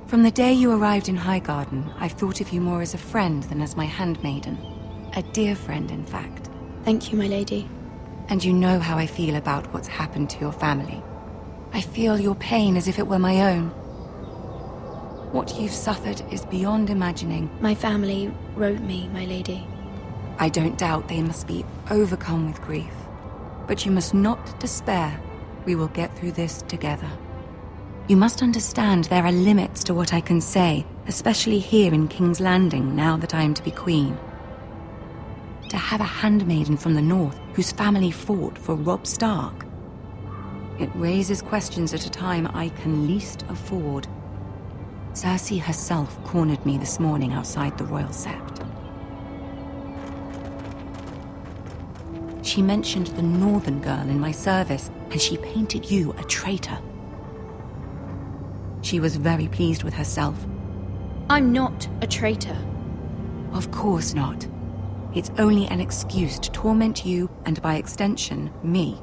From the day you arrived in Highgarden, I've thought of you more as a friend than as my handmaiden. A dear friend, in fact. Thank you, my lady. And you know how I feel about what's happened to your family. I feel your pain as if it were my own. What you've suffered is beyond imagining. My family wrote me, my lady. I don't doubt they must be overcome with grief. But you must not despair. We will get through this together. You must understand there are limits to what I can say, especially here in King's Landing, now that I am to be queen. To have a handmaiden from the north whose family fought for Robb Stark. It raises questions at a time I can least afford. Cersei herself cornered me this morning outside the Royal Sept. She mentioned the northern girl in my service, and she painted you a traitor. She was very pleased with herself. I'm not a traitor. Of course not. It's only an excuse to torment you, and by extension, me.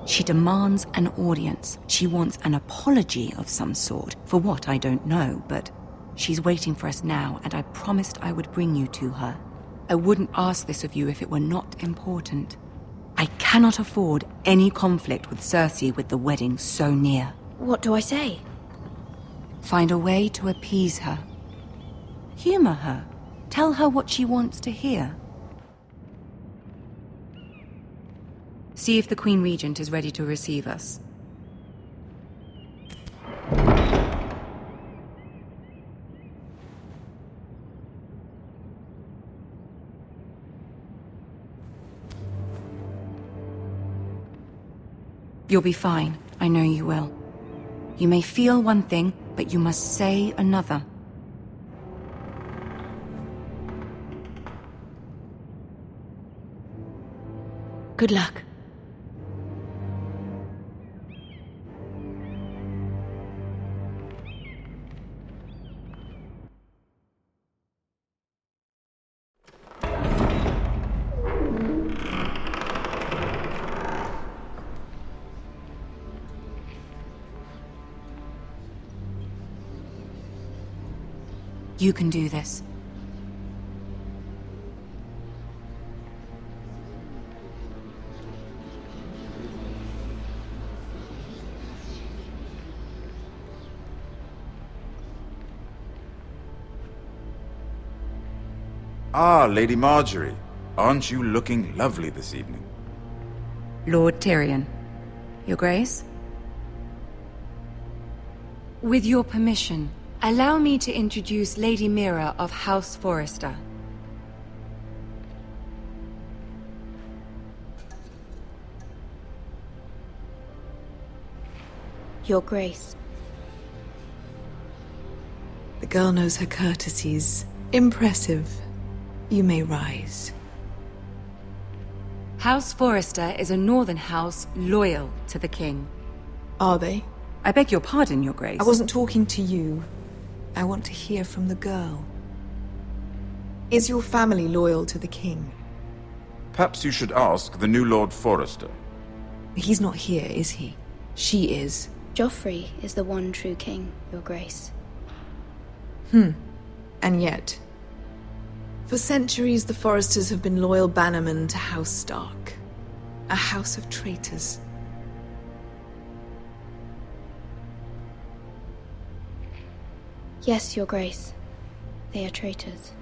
She demands an audience. She wants an apology of some sort, for what I don't know, but she's waiting for us now, and I promised I would bring you to her. I wouldn't ask this of you if it were not important. I cannot afford any conflict with Cersei with the wedding so near. What do I say? Find a way to appease her. Humor her. Tell her what she wants to hear. See if the Queen Regent is ready to receive us. You'll be fine. I know you will. You may feel one thing, but you must say another. Good luck. You can do this. Ah, Lady Marjorie. Aren't you looking lovely this evening? Lord Tyrion. Your Grace? With your permission, allow me to introduce Lady Mira of House Forrester. Your Grace. The girl knows her courtesies. Impressive. You may rise. House Forrester is a northern house loyal to the king. Are they? I beg your pardon, Your Grace. I wasn't talking to you. I want to hear from the girl. Is your family loyal to the king? Perhaps you should ask the new Lord Forrester. He's not here, is he? She is. Joffrey is the one true king, Your Grace. And yet... For centuries, the Forresters have been loyal bannermen to House Stark. A house of traitors. Yes, Your Grace. They are traitors.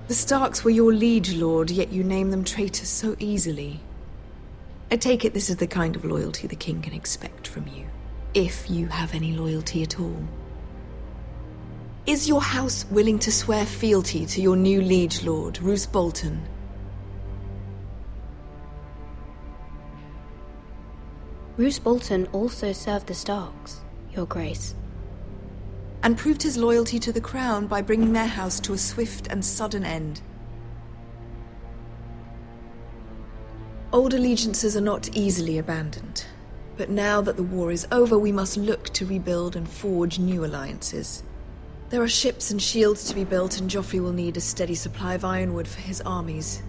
The Starks were your liege lord, yet you name them traitors so easily. I take it this is the kind of loyalty the king can expect from you. If you have any loyalty at all. Is your house willing to swear fealty to your new liege lord, Roose Bolton? Roose Bolton also served the Starks, Your Grace. And proved his loyalty to the crown by bringing their house to a swift and sudden end. Old allegiances are not easily abandoned. But now that the war is over, we must look to rebuild and forge new alliances. There are ships and shields to be built, and Joffrey will need a steady supply of ironwood for his armies.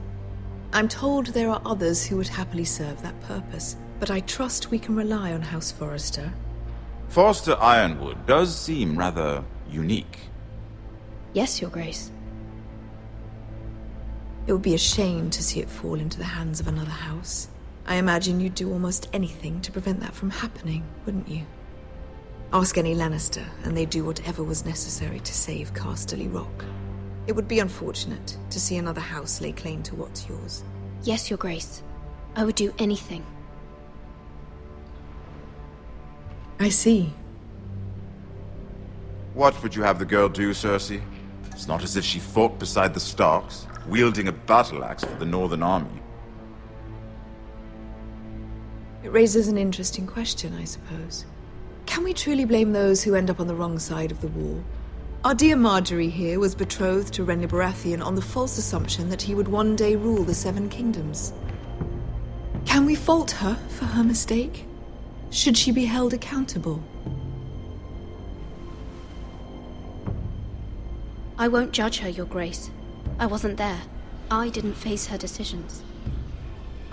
I'm told there are others who would happily serve that purpose, but I trust we can rely on House Forrester. Forster Ironwood does seem rather unique. Yes, Your Grace. It would be a shame to see it fall into the hands of another house. I imagine you'd do almost anything to prevent that from happening, wouldn't you? Ask any Lannister, and they'd do whatever was necessary to save Casterly Rock. It would be unfortunate to see another house lay claim to what's yours. Yes, Your Grace. I would do anything. I see. What would you have the girl do, Cersei? It's not as if she fought beside the Starks, wielding a battle axe for the Northern Army. It raises an interesting question, I suppose. Can we truly blame those who end up on the wrong side of the war? Our dear Marjorie here was betrothed to Renly Baratheon on the false assumption that he would one day rule the Seven Kingdoms. Can we fault her for her mistake? Should she be held accountable? I won't judge her, Your Grace. I wasn't there. I didn't face her decisions.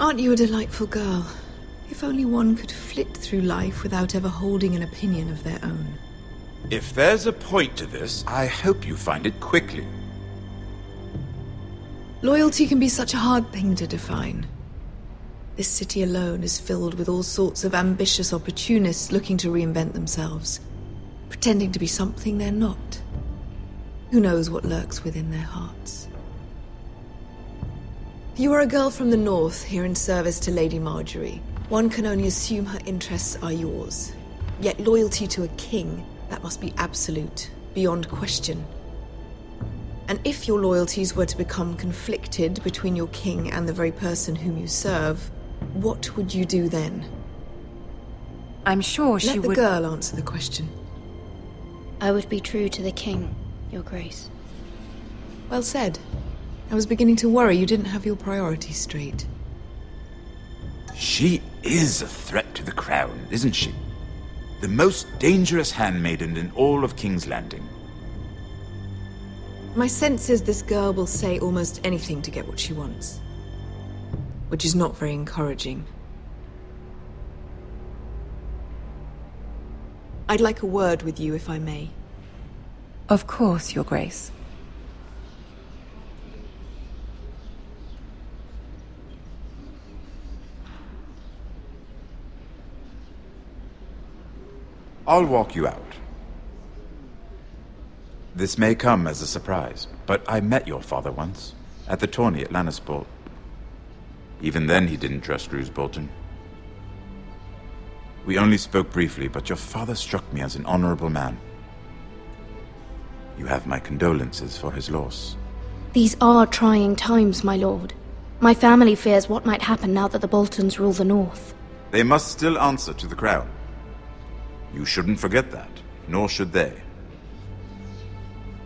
Aren't you a delightful girl? If only one could flit through life without ever holding an opinion of their own. If there's a point to this, I hope you find it quickly. Loyalty can be such a hard thing to define. This city alone is filled with all sorts of ambitious opportunists looking to reinvent themselves, pretending to be something they're not. Who knows what lurks within their hearts? You are a girl from the north, here in service to Lady Marjorie. One can only assume her interests are yours. Yet loyalty to a king, that must be absolute, beyond question. And if your loyalties were to become conflicted between your king and the very person whom you serve, what would you do then? I'm sure she would... Let the girl answer the question. I would be true to the king, Your Grace. Well said. I was beginning to worry you didn't have your priorities straight. She is a threat to the crown, isn't she? The most dangerous handmaiden in all of King's Landing. My sense is this girl will say almost anything to get what she wants. Which is not very encouraging. I'd like a word with you, if I may. Of course, Your Grace. I'll walk you out. This may come as a surprise, but I met your father once, at the tourney at Lannisport. Even then he didn't trust Roose Bolton. We only spoke briefly, but your father struck me as an honorable man. You have my condolences for his loss. These are trying times, my lord. My family fears what might happen now that the Boltons rule the north. They must still answer to the crown. You shouldn't forget that, nor should they.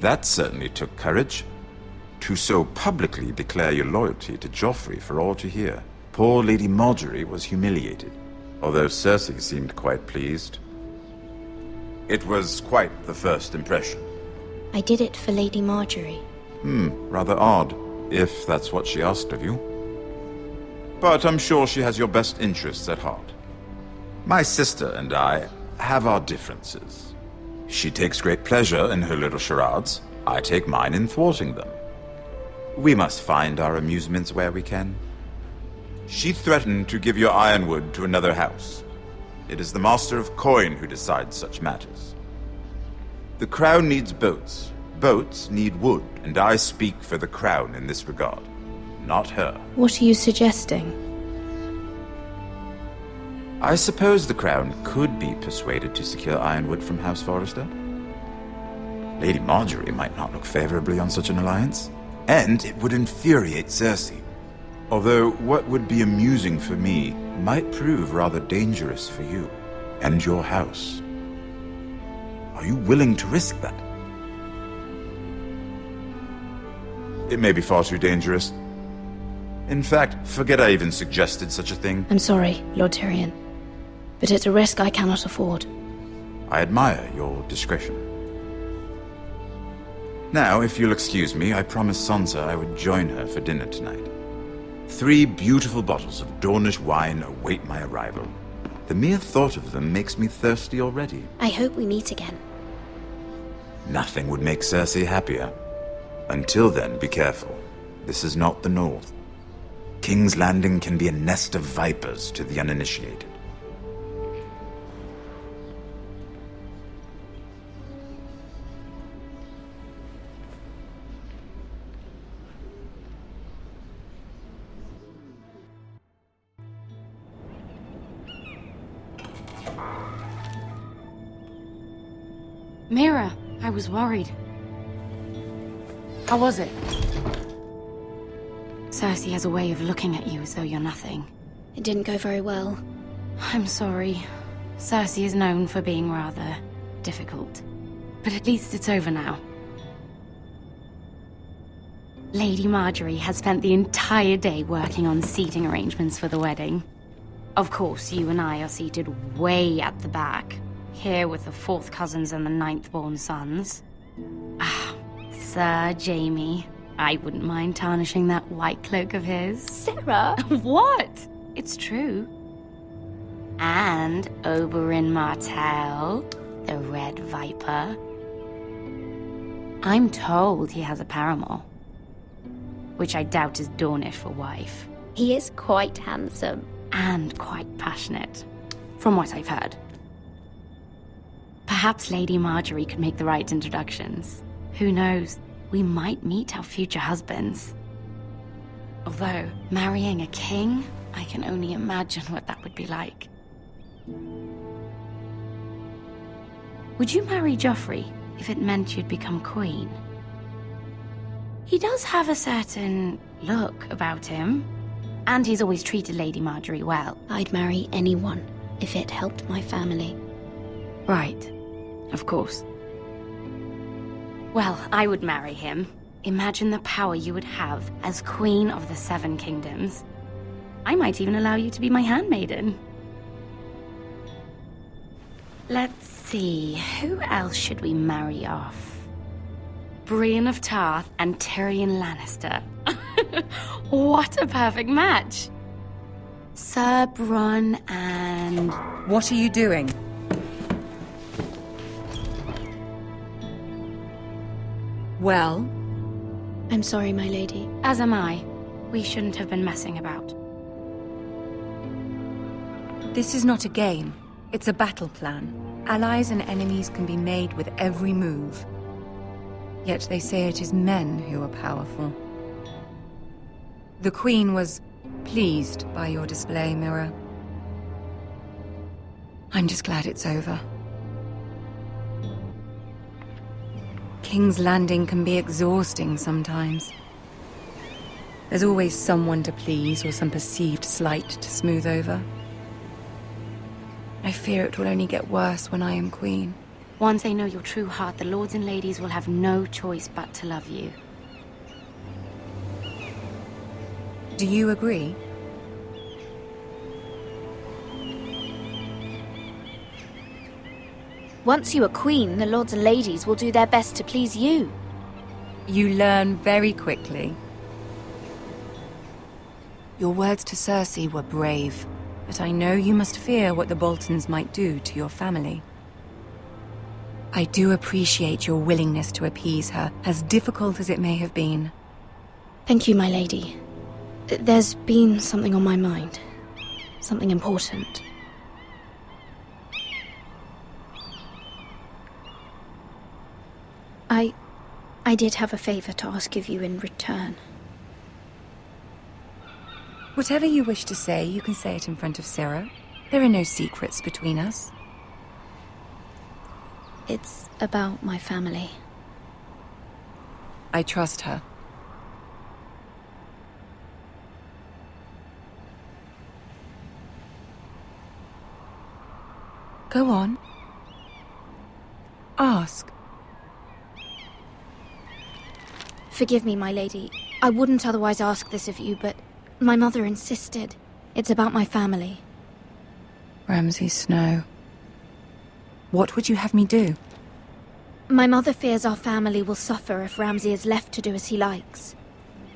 That certainly took courage. To so publicly declare your loyalty to Joffrey for all to hear. Poor Lady Marjorie was humiliated, although Cersei seemed quite pleased. It was quite the first impression. I did it for Lady Marjorie. Rather odd, if that's what she asked of you. But I'm sure she has your best interests at heart. My sister and I have our differences. She takes great pleasure in her little charades. I take mine in thwarting them. We must find our amusements where we can. She threatened to give your ironwood to another house. It is the Master of Coin who decides such matters. The crown needs boats. Boats need wood, and I speak for the crown in this regard, not her. What are you suggesting? I suppose the crown could be persuaded to secure ironwood from House Forrester. Lady Marjorie might not look favorably on such an alliance, and it would infuriate Cersei. Although what would be amusing for me might prove rather dangerous for you and your house. Are you willing to risk that? It may be far too dangerous. In fact, forget I even suggested such a thing. I'm sorry, Lord Tyrion, but it's a risk I cannot afford. I admire your discretion. Now, if you'll excuse me, I promised Sansa I would join her for dinner tonight. 3 beautiful bottles of Dornish wine await my arrival. The mere thought of them makes me thirsty already. I hope we meet again. Nothing would make Cersei happier. Until then, be careful. This is not the North. King's Landing can be a nest of vipers to the uninitiated. Mira, I was worried. How was it? Cersei has a way of looking at you as though you're nothing. It didn't go very well. I'm sorry. Cersei is known for being rather difficult. But at least it's over now. Lady Marjorie has spent the entire day working on seating arrangements for the wedding. Of course, you and I are seated way at the back, here with the 4th cousins and the 9th-born sons. Ah, Sir Jaime. I wouldn't mind tarnishing that white cloak of his. Sarah! What? It's true. And Oberyn Martell, the Red Viper. I'm told he has a paramour, which I doubt is Dornish for wife. He is quite handsome. And quite passionate, from what I've heard. Perhaps Lady Marjorie could make the right introductions. Who knows? We might meet our future husbands. Although, marrying a king, I can only imagine what that would be like. Would you marry Joffrey if it meant you'd become queen? He does have a certain look about him, and he's always treated Lady Marjorie well. I'd marry anyone if it helped my family. Right. Of course. Well, I would marry him. Imagine the power you would have as Queen of the 7 Kingdoms. I might even allow you to be my handmaiden. Let's see, who else should we marry off? Brienne of Tarth and Tyrion Lannister. What a perfect match! Sir Bronn and... What are you doing? Well? I'm sorry, my lady. As am I. We shouldn't have been messing about. This is not a game. It's a battle plan. Allies and enemies can be made with every move. Yet they say it is men who are powerful. The Queen was pleased by your display, Mira. I'm just glad it's over. King's Landing can be exhausting sometimes. There's always someone to please or some perceived slight to smooth over. I fear it will only get worse when I am queen. Once they know your true heart, the lords and ladies will have no choice but to love you. Do you agree? Once you are queen, the lords and ladies will do their best to please you. You learn very quickly. Your words to Cersei were brave, but I know you must fear what the Boltons might do to your family. I do appreciate your willingness to appease her, as difficult as it may have been. Thank you, my lady. There's been something on my mind. Something important. I did have a favor to ask of you in return. Whatever you wish to say, you can say it in front of Sarah. There are no secrets between us. It's about my family. I trust her. Go on. Ask. Forgive me, my lady. I wouldn't otherwise ask this of you, but my mother insisted. It's about my family. Ramsay Snow. What would you have me do? My mother fears our family will suffer if Ramsay is left to do as he likes.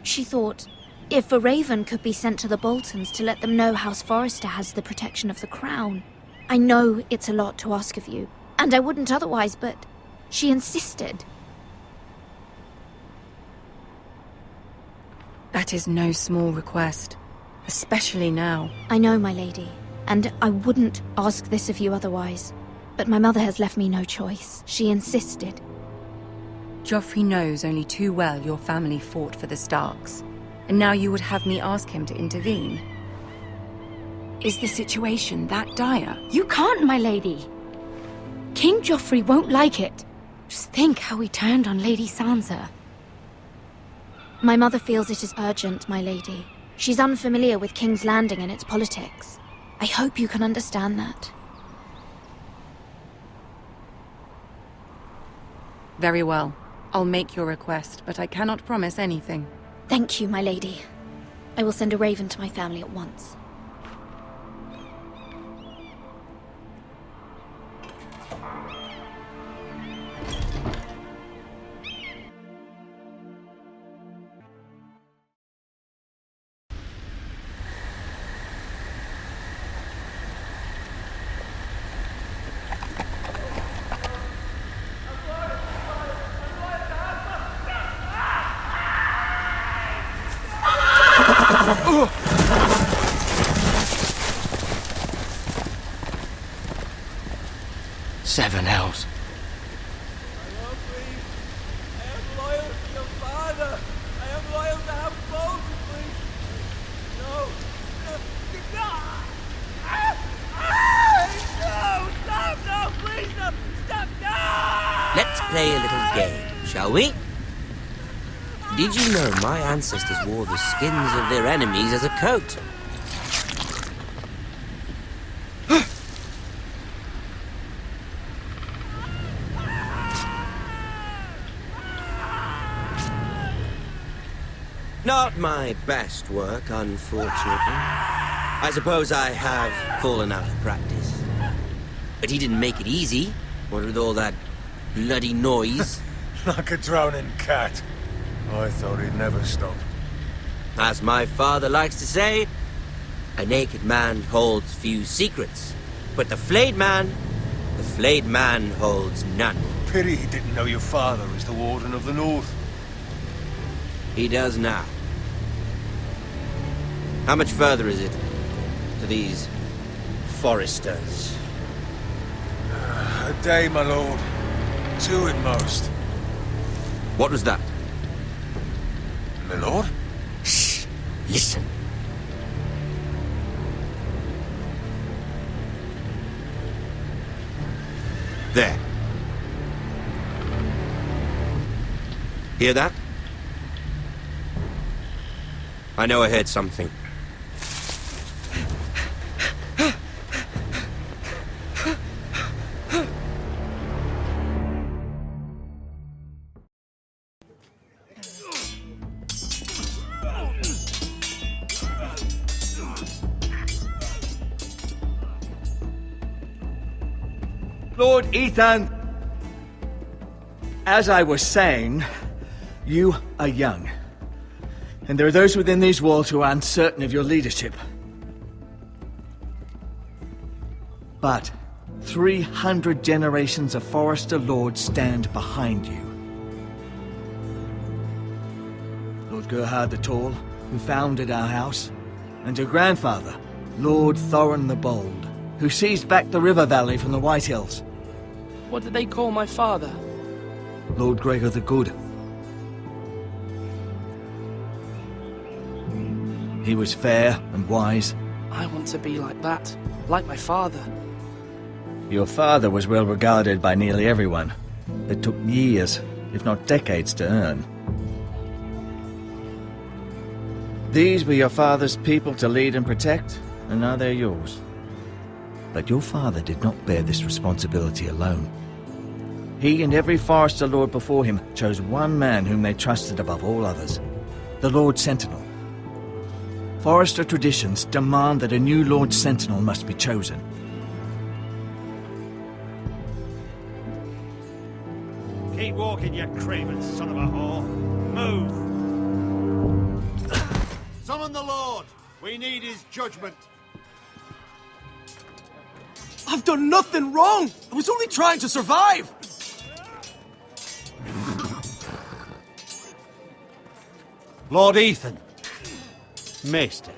She thought, if a raven could be sent to the Boltons to let them know House Forrester has the protection of the crown, I know it's a lot to ask of you, and I wouldn't otherwise, but she insisted. That is no small request, especially now. I know, my lady, and I wouldn't ask this of you otherwise. But my mother has left me no choice. She insisted. Joffrey knows only too well your family fought for the Starks, and now you would have me ask him to intervene. Is the situation that dire? You can't, my lady. King Joffrey won't like it. Just think how he turned on Lady Sansa. My mother feels it is urgent, my lady. She's unfamiliar with King's Landing and its politics. I hope you can understand that. Very well. I'll make your request, but I cannot promise anything. Thank you, my lady. I will send a raven to my family at once. Seven hells. I am loyal to your father. I am loyal to have both, please. No. No, stop, no, please, no, stop, no! Let's play a little game, shall we? Did you know my ancestors wore the skins of their enemies as a coat? Not my best work, unfortunately. I suppose I have fallen out of practice. But he didn't make it easy, what with all that bloody noise. Like a drowning cat. I thought he'd never stop. As my father likes to say, a naked man holds few secrets, but the flayed man holds none. Pity he didn't know your father was the Warden of the North. He does now. How much further is it to these foresters? A day, my lord. 2 at most. What was that? My lord? Shh! Listen. There. Hear that? I know I heard something. Lord Ethan, as I was saying, you are young. And there are those within these walls who are uncertain of your leadership. But 300 generations of Forester Lords stand behind you. Lord Gerhard the Tall, who founded our house, and your grandfather, Lord Thorin the Bold, who seized back the river valley from the White Hills. What did they call my father? Lord Gregor the Good. He was fair and wise. I want to be like that, like my father. Your father was well regarded by nearly everyone. It took years, if not decades, to earn. These were your father's people to lead and protect, and now they're yours. But your father did not bear this responsibility alone. He and every Forester Lord before him chose one man whom they trusted above all others, the Lord Sentinel. Forester traditions demand that a new Lord Sentinel must be chosen. Keep walking, you craven son of a whore. Move! Summon the Lord! We need his judgment. I've done nothing wrong! I was only trying to survive! Lord Ethan. Maester.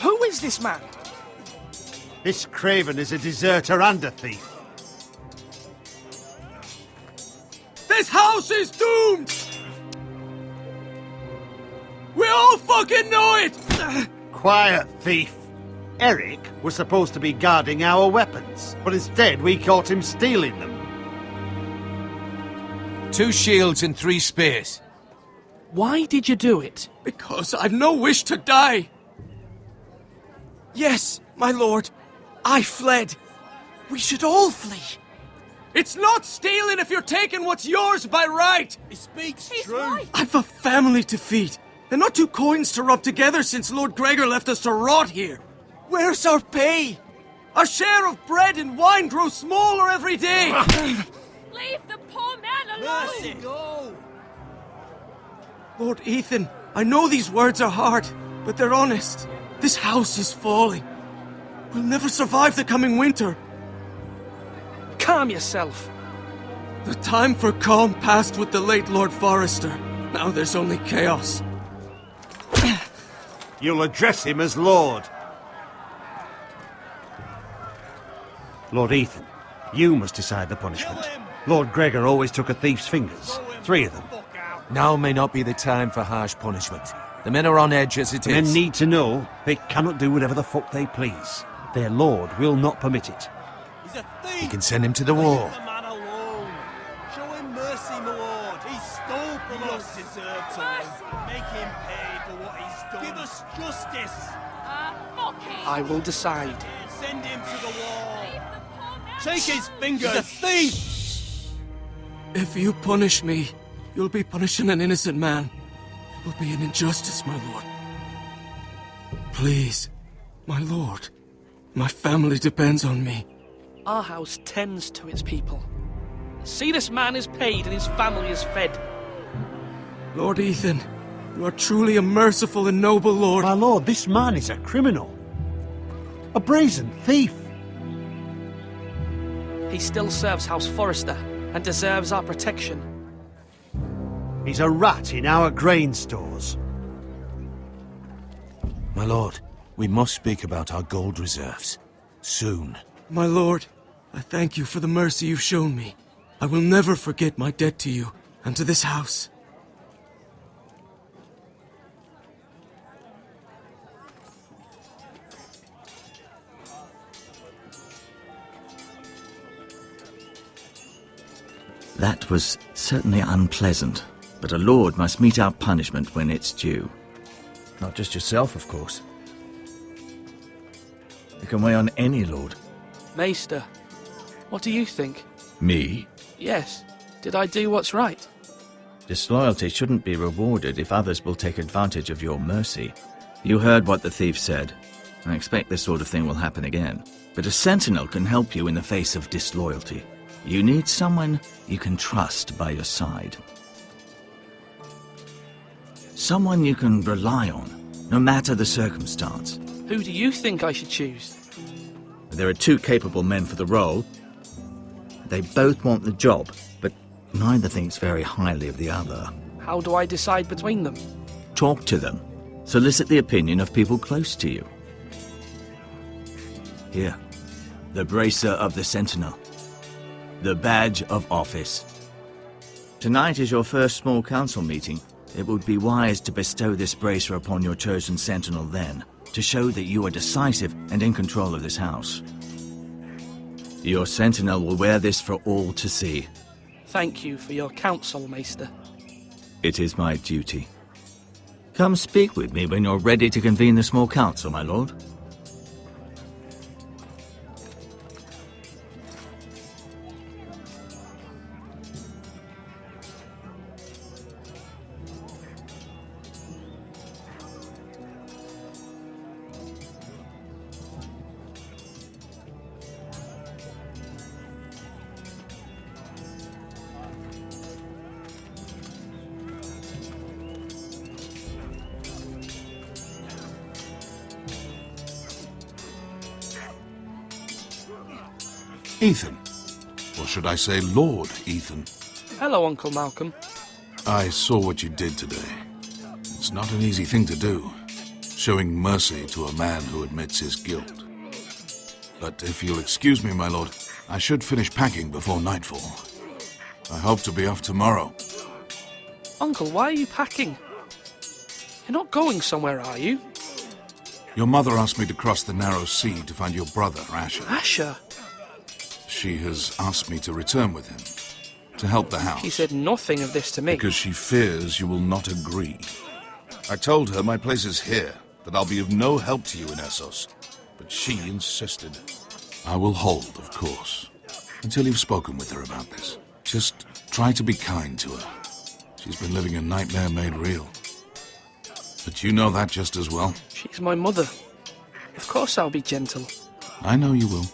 Who is this man? This craven is a deserter and a thief. This house is doomed! We all fucking know it! Quiet, thief. Eric was supposed to be guarding our weapons, but instead we caught him stealing them. 2 shields and 3 spears. Why did you do it? Because I've no wish to die. Yes, my lord, I fled. We should all flee. It's not stealing if you're taking what's yours by right. He speaks He's true. right. I've a family to feed, and not 2 coins to rub together since Lord Gregor left us to rot here. Where's our pay? Our share of bread and wine grows smaller every day. Leave the poor man alone! Mercy, go! Lord Ethan, I know these words are hard, but they're honest. This house is falling. We'll never survive the coming winter. Calm yourself. The time for calm passed with the late Lord Forrester. Now there's only chaos. You'll address him as Lord. Lord Ethan, you must decide the punishment. Lord Gregor always took a thief's fingers. 3 of them. Now may not be the time for harsh punishment. The men are on edge as it is. Men need to know they cannot do whatever the fuck they please. Their lord will not permit it. He's a thief! You can send him to the wall. Leave the man alone. Show him mercy, my lord. He stole from us. He deserved to live. Make him pay for what he's done. Give us justice. Fuck him! I will decide. Send him to the wall. Leave the poor man Take his fingers. He's a thief! If you punish me, you'll be punishing an innocent man. It will be an injustice, my lord. Please, my lord. My family depends on me. Our house tends to its people. See, this man is paid and his family is fed. Lord Ethan, you are truly a merciful and noble lord. My lord, this man is a criminal. A brazen thief. He still serves House Forrester and deserves our protection. He's a rat in our grain stores. My lord, we must speak about our gold reserves. Soon. My lord, I thank you for the mercy you've shown me. I will never forget my debt to you and to this house. That was certainly unpleasant, but a lord must mete out punishment when it's due. Not just yourself, of course. It can weigh on any lord. Maester, what do you think? Me? Yes. Did I do what's right? Disloyalty shouldn't be rewarded if others will take advantage of your mercy. You heard what the thief said. I expect this sort of thing will happen again. But a sentinel can help you in the face of disloyalty. You need someone you can trust by your side. Someone you can rely on, no matter the circumstance. Who do you think I should choose? There are 2 capable men for the role. They both want the job, but neither thinks very highly of the other. How do I decide between them? Talk to them. Solicit the opinion of people close to you. Here, the bracer of the Sentinel. The badge of office. Tonight is your first small council meeting. It would be wise to bestow this bracer upon your chosen sentinel then, to show that you are decisive and in control of this house. Your sentinel will wear this for all to see. Thank you for your counsel, Maester. It is my duty. Come speak with me when you're ready to convene the small council, my lord. Ethan. Or should I say Lord Ethan? Hello, Uncle Malcolm. I saw what you did today. It's not an easy thing to do, showing mercy to a man who admits his guilt. But if you'll excuse me, my lord, I should finish packing before nightfall. I hope to be off tomorrow. Uncle, why are you packing? You're not going somewhere, are you? Your mother asked me to cross the narrow sea to find your brother, Asher. Asher? She has asked me to return with him, to help the house. She said nothing of this to me. Because she fears you will not agree. I told her my place is here, that I'll be of no help to you in Essos. But she insisted. I will hold, of course, until you've spoken with her about this. Just try to be kind to her. She's been living a nightmare made real. But you know that just as well. She's my mother. Of course I'll be gentle. I know you will.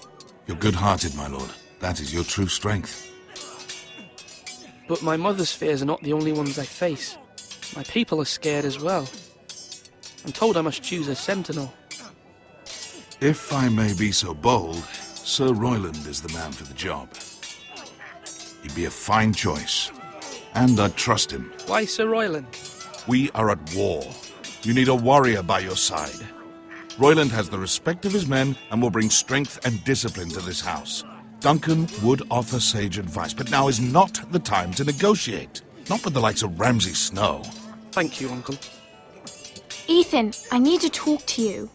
You're good-hearted, my lord. That is your true strength. But my mother's fears are not the only ones I face. My people are scared as well. I'm told I must choose a sentinel. If I may be so bold, Sir Royland is the man for the job. He'd be a fine choice. And I'd trust him. Why Sir Royland? We are at war. You need a warrior by your side. Royland has the respect of his men and will bring strength and discipline to this house. Duncan would offer sage advice, but now is not the time to negotiate. Not with the likes of Ramsay Snow. Thank you, Uncle. Ethan, I need to talk to you.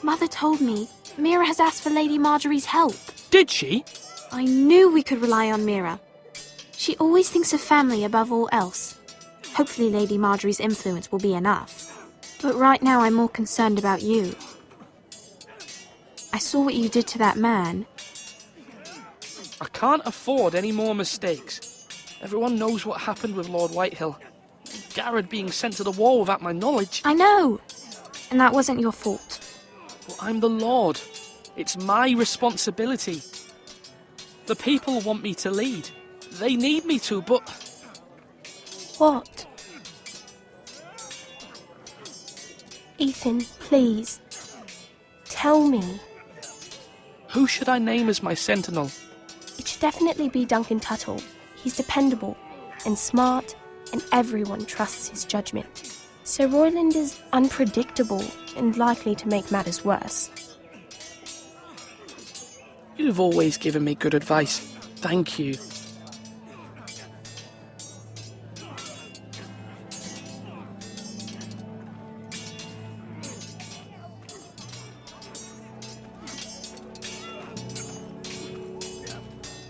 Mother told me Mira has asked for Lady Marjorie's help. Did she? I knew we could rely on Mira. She always thinks of family above all else. Hopefully Lady Marjorie's influence will be enough. But right now I'm more concerned about you. I saw what you did to that man. I can't afford any more mistakes. Everyone knows what happened with Lord Whitehill. Garrett being sent to the war without my knowledge. I know. And that wasn't your fault. But I'm the Lord. It's my responsibility. The people want me to lead. They need me to, but... What? Ethan, please. Tell me. Who should I name as my sentinel? It should definitely be Duncan Tuttle. He's dependable and smart, and everyone trusts his judgment. Sir Royland is unpredictable and likely to make matters worse. You've always given me good advice. Thank you.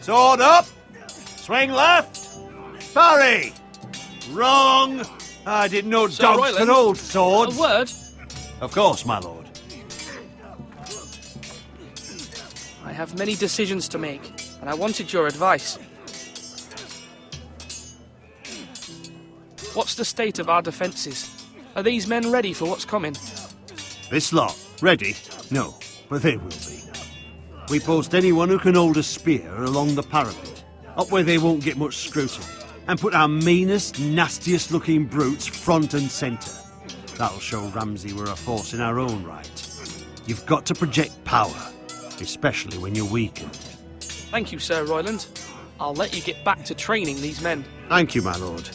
Sword up! Swing left! Parry! Wrong! I didn't know Sir dogs Royland, could hold swords. A word? Of course, my lord. I have many decisions to make, and I wanted your advice. What's the state of our defences? Are these men ready for what's coming? This lot, ready? No, but they will be. We post anyone who can hold a spear along the parapet, up where they won't get much scrutiny, and put our meanest, nastiest looking brutes front and centre. That'll show Ramsay we're a force in our own right. You've got to project power, especially when you're weakened. Thank you, Sir Royland. I'll let you get back to training these men. Thank you, my lord.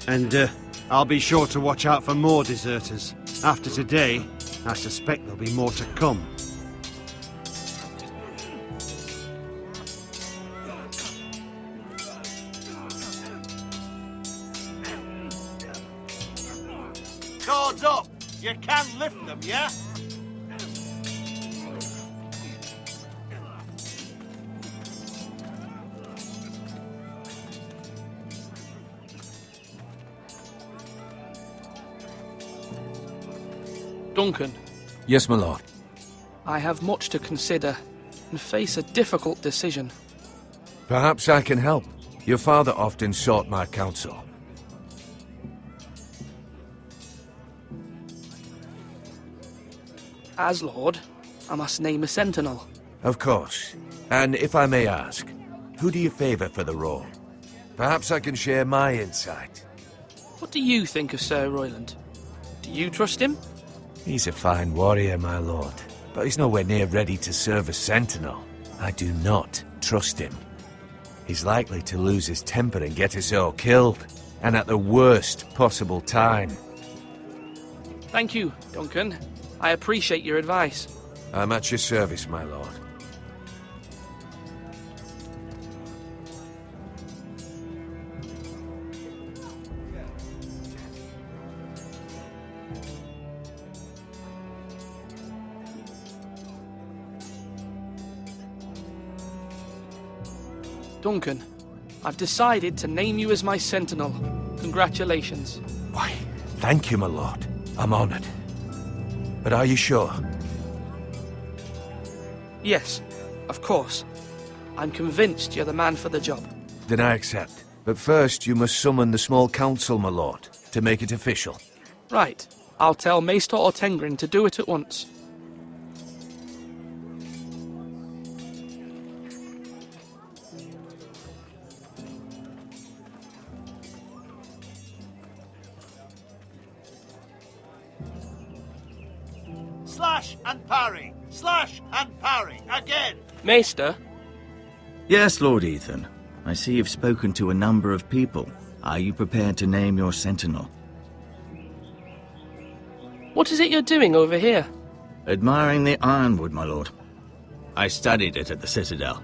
And I'll be sure to watch out for more deserters. After today, I suspect there'll be more to come. Swords up! You can lift them, yeah? Duncan. Yes, my lord. I have much to consider and face a difficult decision. Perhaps I can help. Your father often sought my counsel. As Lord, I must name a sentinel. Of course. And if I may ask, who do you favor for the role? Perhaps I can share my insight. What do you think of Sir Royland? Do you trust him? He's a fine warrior, my lord, but he's nowhere near ready to serve as sentinel. I do not trust him. He's likely to lose his temper and get us all killed, and at the worst possible time. Thank you, Duncan. I appreciate your advice. I'm at your service, my lord. Duncan, I've decided to name you as my sentinel. Congratulations. Why, thank you, my lord. I'm honored. But are you sure? Yes, of course. I'm convinced you're the man for the job. Then I accept. But first you must summon the small council, my lord, to make it official. Right. I'll tell Maester Ortengrin to do it at once. Slash and parry! Slash and parry! Again! Maester? Yes, Lord Ethan. I see you've spoken to a number of people. Are you prepared to name your sentinel? What is it you're doing over here? Admiring the ironwood, my lord. I studied it at the Citadel.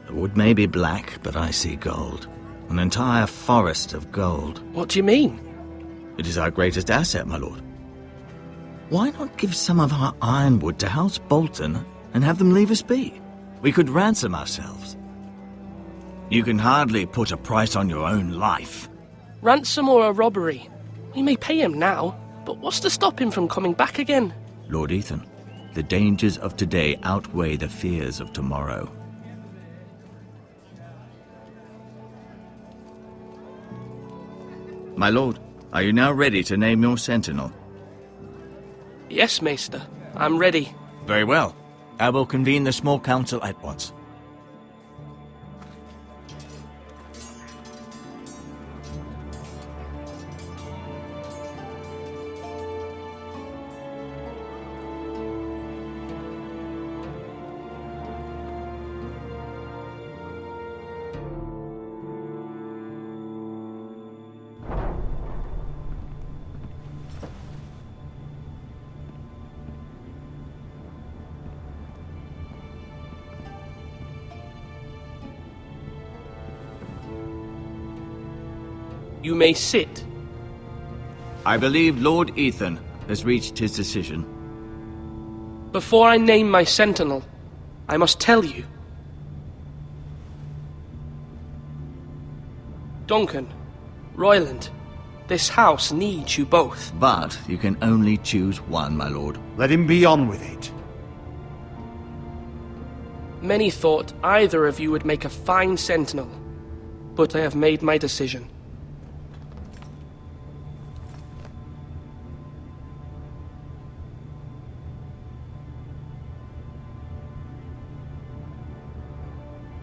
The wood may be black, but I see gold. An entire forest of gold. What do you mean? It is our greatest asset, my lord. Why not give some of our ironwood to House Bolton and have them leave us be? We could ransom ourselves. You can hardly put a price on your own life. Ransom or a robbery? We may pay him now, but what's to stop him from coming back again? Lord Ethan, the dangers of today outweigh the fears of tomorrow. My lord, are you now ready to name your sentinel? Yes, Maester. I'm ready. Very well. I will convene the small council at once. You may sit. I believe Lord Ethan has reached his decision. Before I name my sentinel, I must tell you. Duncan, Royland, this house needs you both. But you can only choose one, my lord. Let him be on with it. Many thought either of you would make a fine sentinel, but I have made my decision.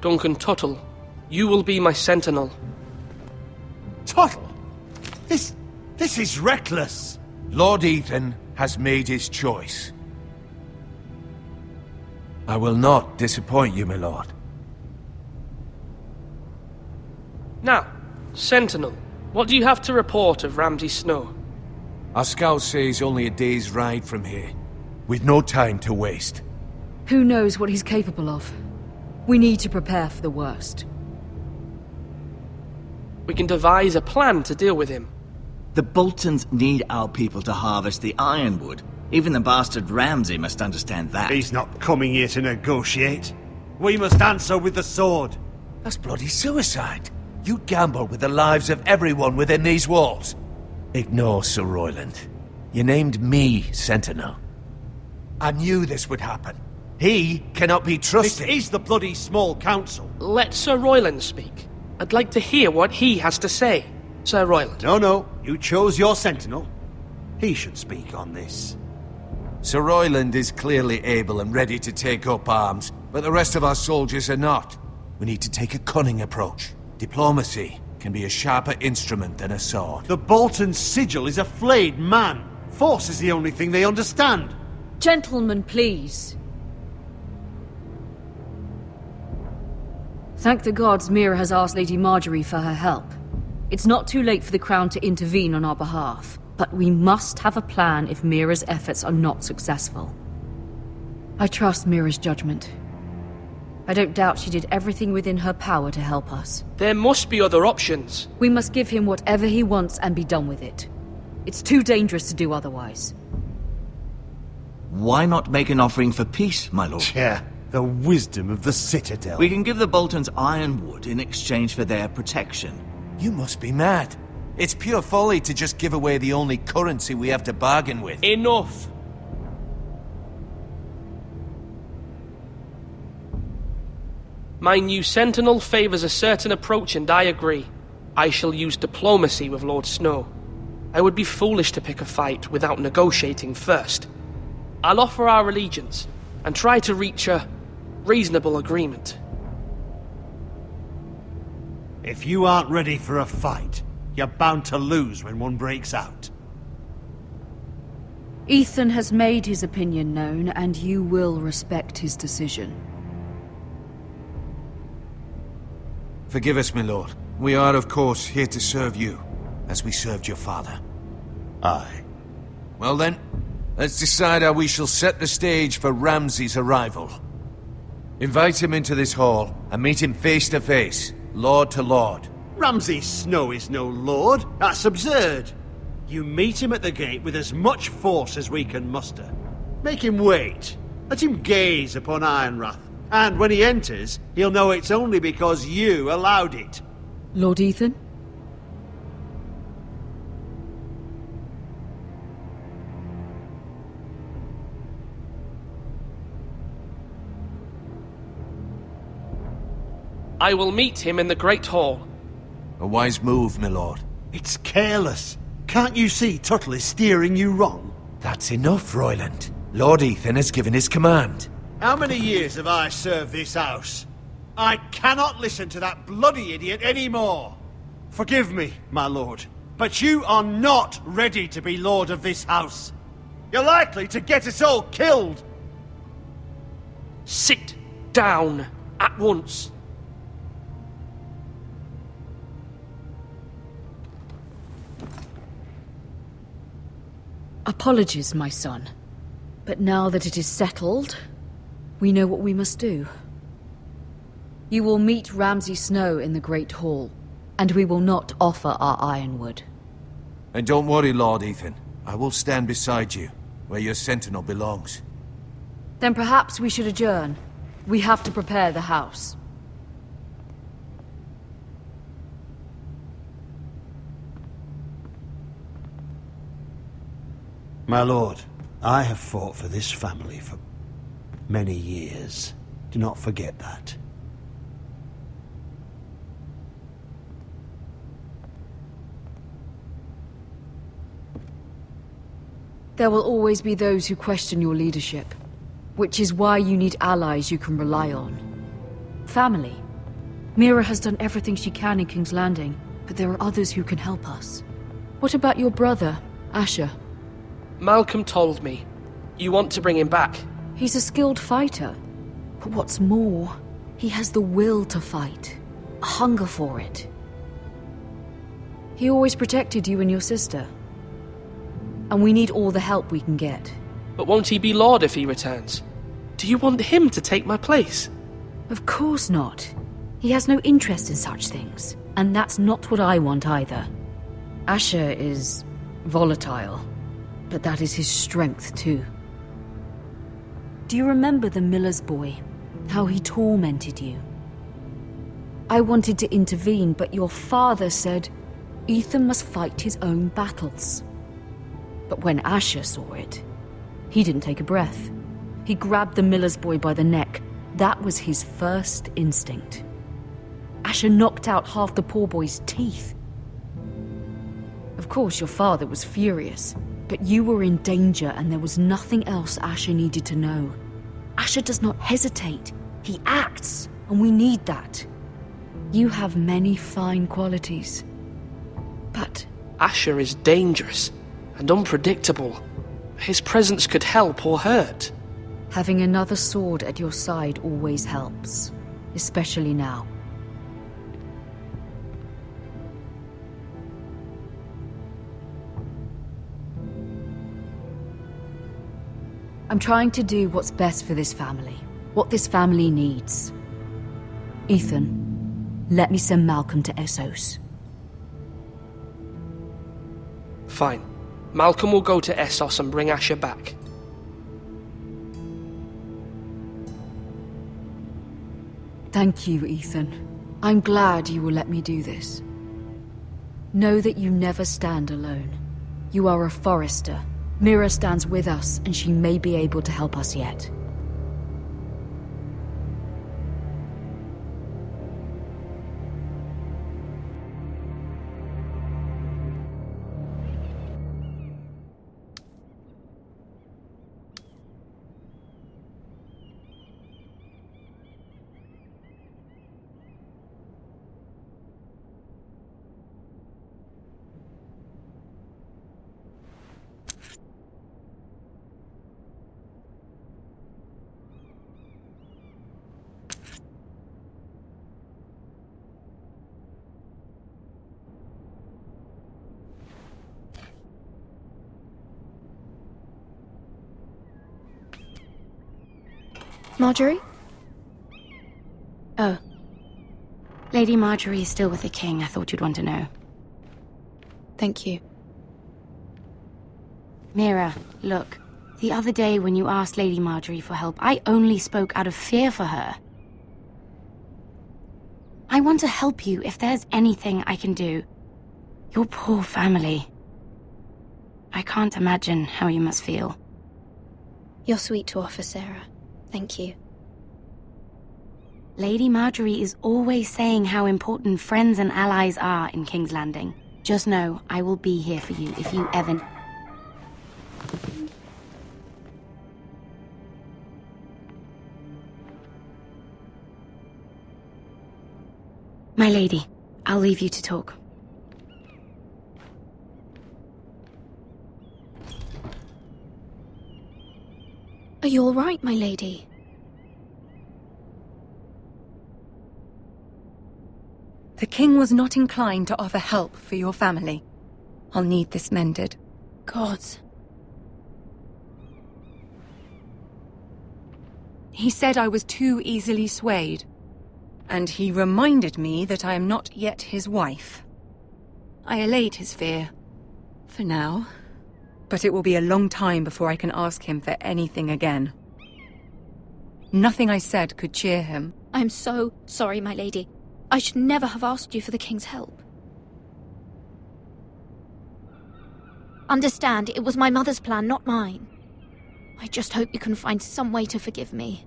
Duncan Tuttle, you will be my sentinel. Tuttle! This is reckless! Lord Ethan has made his choice. I will not disappoint you, my lord. Now, Sentinel, what do you have to report of Ramsay Snow? Our scouts say he's only a day's ride from here, with no time to waste. Who knows what he's capable of? We need to prepare for the worst. We can devise a plan to deal with him. The Boltons need our people to harvest the ironwood. Even the bastard Ramsay must understand that. He's not coming here to negotiate. We must answer with the sword. That's bloody suicide. You gamble with the lives of everyone within these walls. Ignore Sir Royland. You named me Sentinel. I knew this would happen. He cannot be trusted. This is the bloody small council. Let Sir Royland speak. I'd like to hear what he has to say. Sir Royland. No. You chose your sentinel. He should speak on this. Sir Royland is clearly able and ready to take up arms, but the rest of our soldiers are not. We need to take a cunning approach. Diplomacy, can be a sharper instrument than a sword. The Bolton sigil is a flayed man. Force is the only thing they understand. Gentlemen, please. Thank the gods Mira has asked Lady Marjorie for her help. It's not too late for the Crown to intervene on our behalf, but we must have a plan if Mira's efforts are not successful. I trust Mira's judgment. I don't doubt she did everything within her power to help us. There must be other options. We must give him whatever he wants and be done with it. It's too dangerous to do otherwise. Why not make an offering for peace, my lord? Yeah, the wisdom of the Citadel. We can give the Boltons ironwood in exchange for their protection. You must be mad. It's pure folly to just give away the only currency we have to bargain with. Enough! My new sentinel favors a certain approach, and I agree. I shall use diplomacy with Lord Snow. I would be foolish to pick a fight without negotiating first. I'll offer our allegiance, and try to reach a reasonable agreement. If you aren't ready for a fight, you're bound to lose when one breaks out. Ethan has made his opinion known, and you will respect his decision. Forgive us, my lord. We are, of course, here to serve you, as we served your father. Aye. Well then, let's decide how we shall set the stage for Ramsay's arrival. Invite him into this hall, and meet him face to face, lord to lord. Ramsay Snow is no lord. That's absurd. You meet him at the gate with as much force as we can muster. Make him wait. Let him gaze upon Ironrath. And when he enters, he'll know it's only because you allowed it. Lord Ethan? I will meet him in the Great Hall. A wise move, my lord. It's careless. Can't you see Tuttle is steering you wrong? That's enough, Royland. Lord Ethan has given his command. How many years have I served this house? I cannot listen to that bloody idiot anymore. Forgive me, my lord, but you are not ready to be lord of this house. You're likely to get us all killed. Sit down at once. Apologies, my son. But now that it is settled, we know what we must do. You will meet Ramsay Snow in the Great Hall, and we will not offer our ironwood. And don't worry, Lord Ethan. I will stand beside you, where your sentinel belongs. Then perhaps we should adjourn. We have to prepare the house. My lord, I have fought for this family for many years. Do not forget that. There will always be those who question your leadership, which is why you need allies you can rely on. Family. Mira has done everything she can in King's Landing, but there are others who can help us. What about your brother, Asher? Malcolm told me. You want to bring him back? He's a skilled fighter. But what's more, he has the will to fight. A hunger for it. He always protected you and your sister. And we need all the help we can get. But won't he be Lord if he returns? Do you want him to take my place? Of course not. He has no interest in such things. And that's not what I want either. Asher is volatile. But that is his strength, too. Do you remember the miller's boy? How he tormented you? I wanted to intervene, but your father said Ethan must fight his own battles. But when Asher saw it, he didn't take a breath. He grabbed the miller's boy by the neck. That was his first instinct. Asher knocked out half the poor boy's teeth. Of course, your father was furious. But you were in danger, and there was nothing else Asher needed to know. Asher does not hesitate. He acts, and we need that. You have many fine qualities. But Asher is dangerous and unpredictable. His presence could help or hurt. having another sword at your side always helps, especially now. I'm trying to do what's best for this family, what this family needs. Ethan, let me send Malcolm to Essos. Fine. Malcolm will go to Essos and bring Asher back. Thank you, Ethan. I'm glad you will let me do this. Know that you never stand alone. You are a Forester. Mira stands with us, and she may be able to help us yet. Marjorie? Oh. Lady Marjorie is still with the king. I thought you'd want to know. Thank you. Mira, look. The other day when you asked Lady Marjorie for help, I only spoke out of fear for her. I want to help you if there's anything I can do. Your poor family. I can't imagine how you must feel. You're sweet to offer, Sarah. Thank you. Lady Marjorie is always saying how important friends and allies are in King's Landing. Just know, I will be here for you if you ever... My lady, I'll leave you to talk. Are you all right, my lady? The king was not inclined to offer help for your family. I'll need this mended. Gods. He said I was too easily swayed. And he reminded me that I am not yet his wife. I allayed his fear. For now. But it will be a long time before I can ask him for anything again. Nothing I said could cheer him. I'm so sorry, my lady. I should never have asked you for the king's help. Understand, it was my mother's plan, not mine. I just hope you can find some way to forgive me.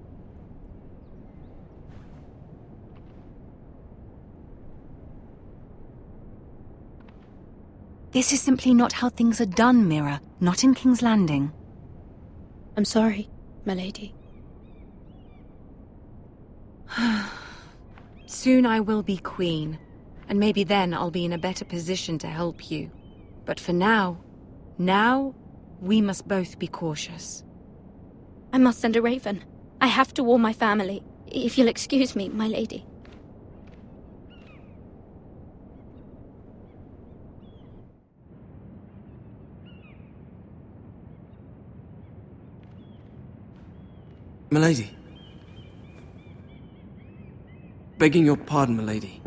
This is simply not how things are done, Mira. Not in King's Landing. I'm sorry, my lady. Soon I will be queen, and maybe then I'll be in a better position to help you. But for now, we must both be cautious. I must send a raven. I have to warn my family. If you'll excuse me, my lady. Milady. Begging your pardon, milady.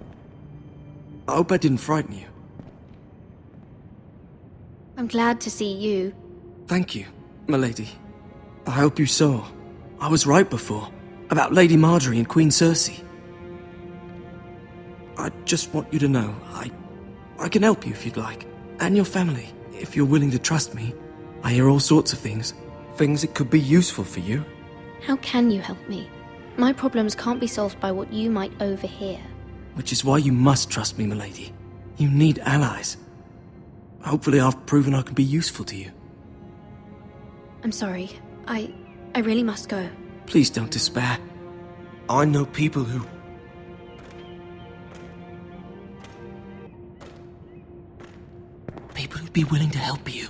I hope I didn't frighten you. I'm glad to see you. Thank you, milady. I hope you saw. I was right before. About Lady Marjorie and Queen Cersei. I just want you to know, I can help you if you'd like. And your family, if you're willing to trust me. I hear all sorts of things. Things that could be useful for you. How can you help me? My problems can't be solved by what you might overhear. Which is why you must trust me, milady. You need allies. Hopefully I've proven I can be useful to you. I'm sorry. I really must go. Please don't despair. I know people who... be willing to help you.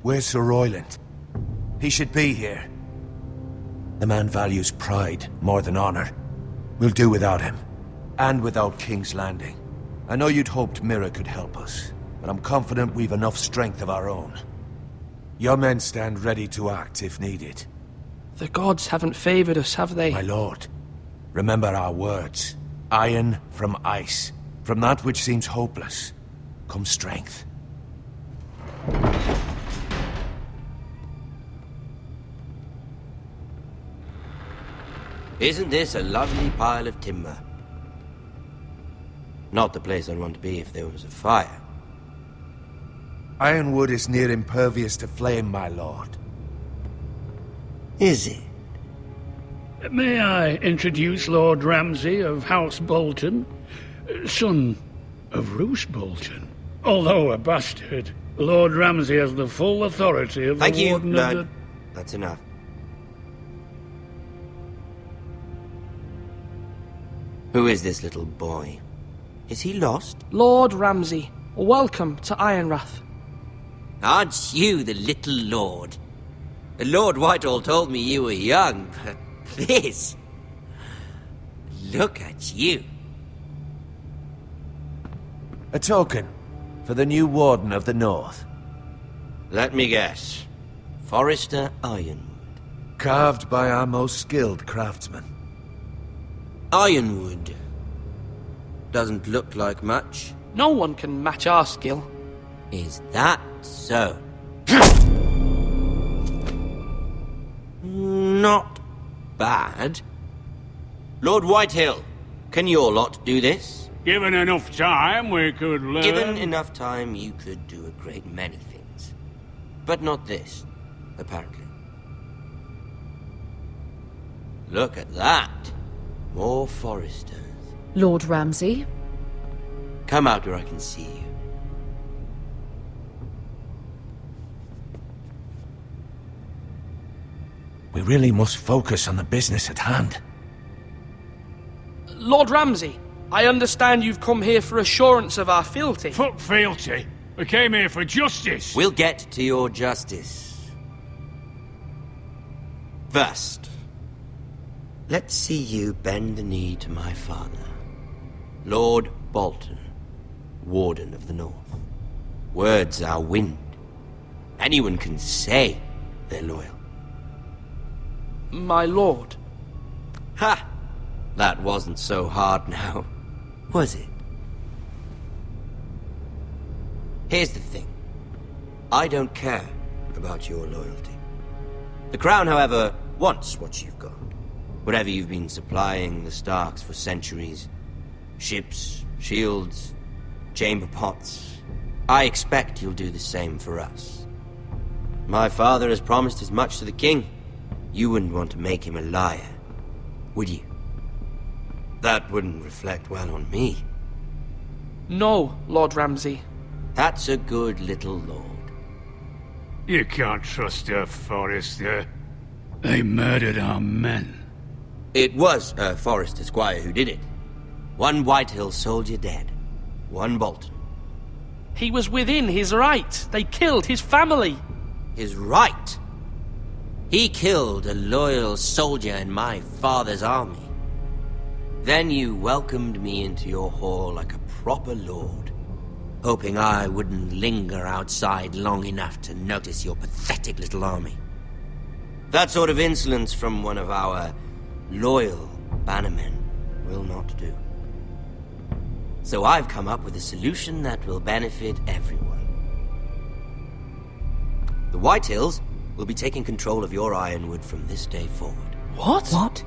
Where's Sir Royland? He should be here. The man values pride more than honor. We'll do without him. And without King's Landing. I know you'd hoped Mira could help us, but I'm confident we've enough strength of our own. Your men stand ready to act if needed. The gods haven't favored us, have they? My lord, remember our words. Iron from ice. From that which seems hopeless, comes strength. Isn't this a lovely pile of timber? Not the place I'd want to be if there was a fire. Ironwood is near impervious to flame, my lord. Is it? May I introduce Lord Ramsay of House Bolton, son of Roose Bolton. Although a bastard, Lord Ramsay has the full authority of Thank the you, Warden Lord. of the... That's enough. Who is this little boy? Is he lost? Lord Ramsay, welcome to Ironrath. Aren't you the little lord? Lord Whitehall told me you were young, but this... Look at you. A token for the new Warden of the North. Let me guess. Forrester Ironwood. Carved by our most skilled craftsmen. Ironwood. Doesn't look like much. No one can match our skill. Is that so? Not bad. Lord Whitehill, can your lot do this? Given enough time, we could learn... Given enough time, you could do a great many things. But not this, apparently. Look at that. More Forresters. Lord Ramsay? Come out where I can see you. We really must focus on the business at hand. Lord Ramsay, I understand you've come here for assurance of our fealty. Fuck fealty. We came here for justice. We'll get to your justice. First, let's see you bend the knee to my father, Lord Bolton, Warden of the North. Words are wind. Anyone can say they're loyal. My lord. Ha! That wasn't so hard now, was it? Here's the thing. I don't care about your loyalty. The Crown, however, wants what you've got. Whatever you've been supplying the Starks for centuries. Ships, shields, chamber pots. I expect you'll do the same for us. My father has promised as much to the king. You wouldn't want to make him a liar, would you? That wouldn't reflect well on me. No, Lord Ramsay. That's a good little lord. You can't trust her, Forrester. They murdered our men. It was a Forrester squire who did it. One Whitehill soldier dead. One Bolton. He was within his right. They killed his family. His right? He killed a loyal soldier in my father's army. Then you welcomed me into your hall like a proper lord, hoping I wouldn't linger outside long enough to notice your pathetic little army. That sort of insolence from one of our loyal bannermen will not do. So I've come up with a solution that will benefit everyone. The Whitehills will be taking control of your Ironwood from this day forward. What? What?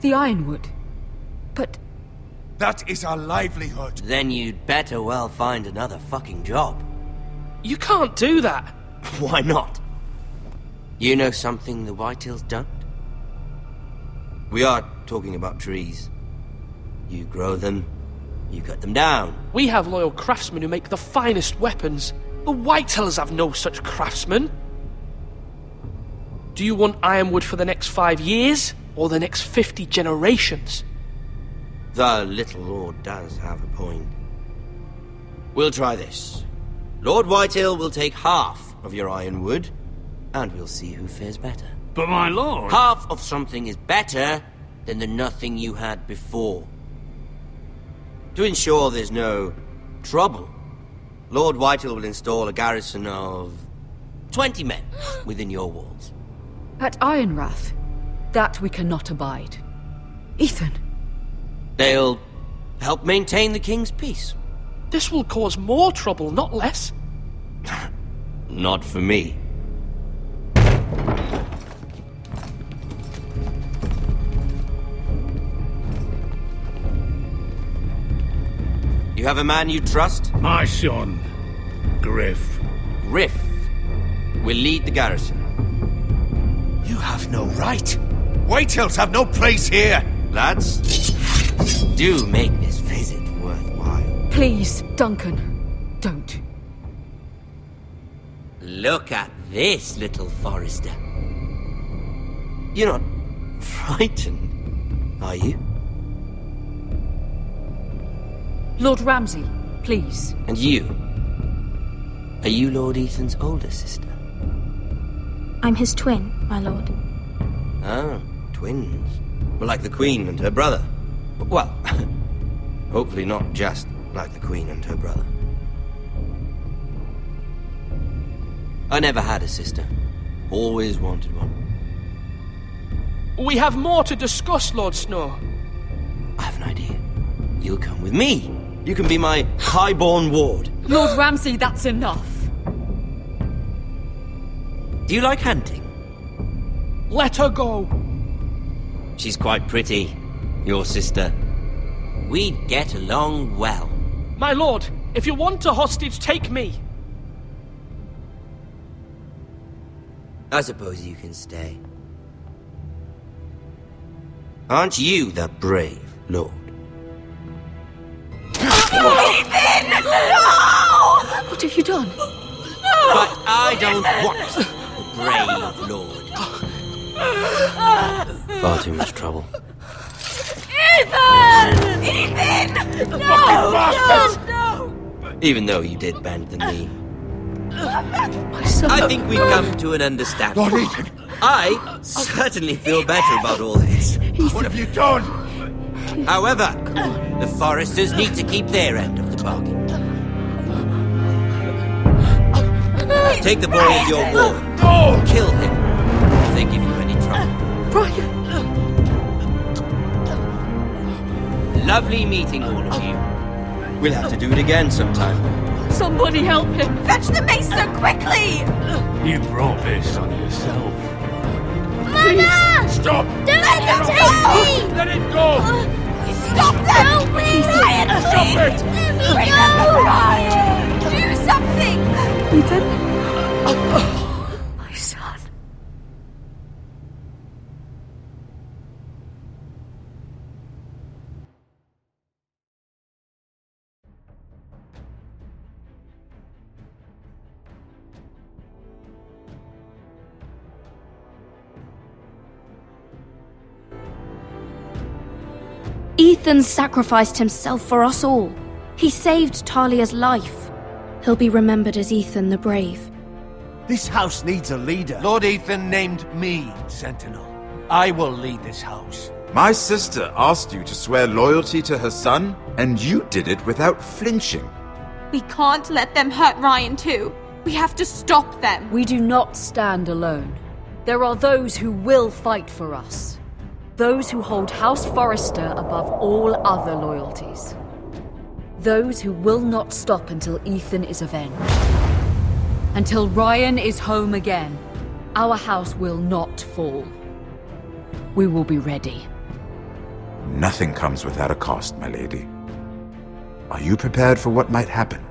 The Ironwood? But That is our livelihood. Then you'd better well find another fucking job. You can't do that. Why not? You know something the Whitetails don't? We are talking about trees. You grow them, you cut them down. We have loyal craftsmen who make the finest weapons. The Whitetails have no such craftsmen. Do you want ironwood for the next 5 years, or the next 50 generations? The little lord does have a point. We'll try this. Lord Whitetail will take half of your ironwood, and we'll see who fares better. But my lord... Half of something is better than the nothing you had before. To ensure there's no trouble, Lord Whitetail will install a garrison of 20 men within your walls. At Ironrath, that we cannot abide. Ethan. They'll help maintain the king's peace. This will cause more trouble, not less. Not for me. You have a man you trust? My son, Griff. Griff will lead the garrison. You have no right. Whitetails have no place here. Lads, do make this visit worthwhile. Please, Duncan, don't. Look at this, little Forester. You're not frightened, are you? Lord Ramsay, please. And you? Are you Lord Ethan's older sister? I'm his twin, my lord. Ah, twins. Well, like the Queen and her brother. Well, hopefully not just like the Queen and her brother. I never had a sister. Always wanted one. We have more to discuss, Lord Snow. I have an idea. You'll come with me. You can be my highborn ward. Lord Ramsay, that's enough. Do you like hunting? Let her go. She's quite pretty, your sister. We'd get along well. My lord, if you want a hostage, take me. I suppose you can stay. Aren't you the brave lord? Ethan! No! What have you done? But I don't want a brave lord. Far too much trouble. Ethan! Ethan! No! Even though you did bend the knee. My son. I think we've come to an understanding. Lord Ethan! I certainly feel better about all this. What have you done? However, the Foresters need to keep their end of the bargain. Take the boy as your ward. Kill him if they give you any trouble. Brian! Lovely meeting all of you. We'll have to do it again sometime. Somebody help him! Fetch the maester quickly! You brought this on yourself. Mama! Stop! Don't let them take me! Let it go! Stop them! Ryan, Stop it! Bring them to Ryan! Do something! Ethan? My son. Ethan sacrificed himself for us all. He saved Talia's life. He'll be remembered as Ethan the Brave. This house needs a leader. Lord Ethan named me Sentinel. I will lead this house. My sister asked you to swear loyalty to her son, and you did it without flinching. We can't let them hurt Ryan too. We have to stop them. We do not stand alone. There are those who will fight for us. Those who hold House Forrester above all other loyalties. Those who will not stop until Ethan is avenged. Until Ryan is home again, our house will not fall. We will be ready. Nothing comes without a cost, my lady. Are you prepared for what might happen?